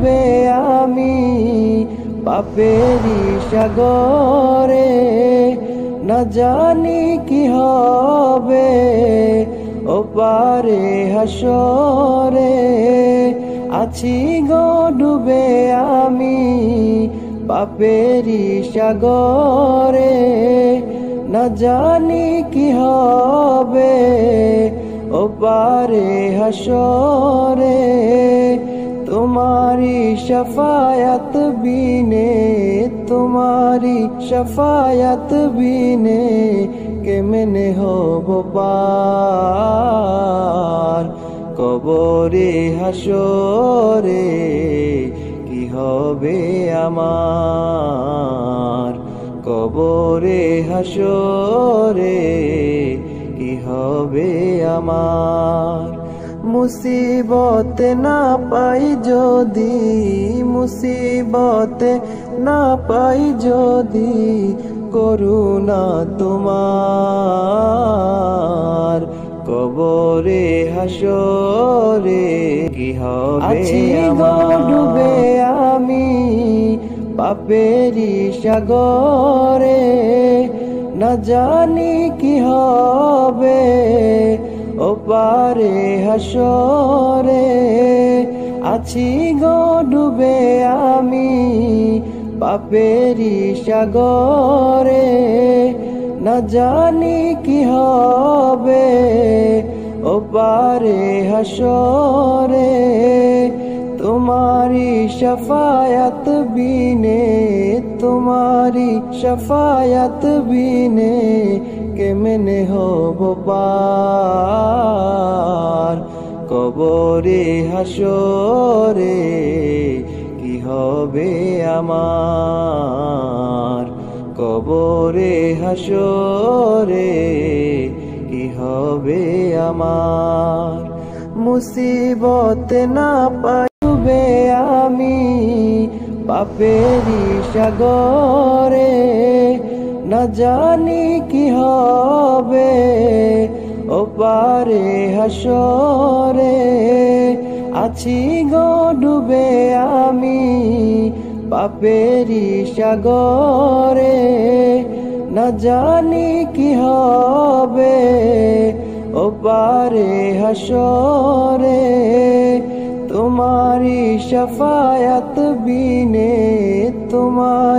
ডুবে আমি পাপেরি সাগরে, না জানি কি হবে ওপারে হাসরে। আছি গো ডুবে আমি পাপেরি সাগরে, না জানি কি হবে ওপারে হাসরে। তোমারি শফায়াত বিনে, তোমারি শফায়াত বিনে কেমনে হব পার কবরে হাসরে। কি হবে আমার কবরে হাসরে, কি হবে আমার। মুসিবতে না পাই যদি, মুসিবতে না পাই যদি করুণা তোমার কবরে হাসরে। কি হবে আমার ডুবে আমি পাপেরি সাগরে, না জানি কি হবে ওপারে হাসরে। আছি গো ডুবে আমি পাপেরি সাগরে, না জানি কি হবে ওপারে হাসরে। তোমারি শফায়াত বিনে, তোমারি শফায়াত বিনে কেমনে হব পার কবরে হাসরে। কি হবে আমার কবরে হাসরে, কি হবে আমার। মুসিবতে না পাই ডুবে আমি পাপেরি সাগরে, না জানি কি হবে ওপারে হাসরে। আছি গো ডুবে আমি পাপেরি সাগরে, না জানি কি হবে ওপারে হাসরে। তোমারি শফায়াত বিনে, তোমারি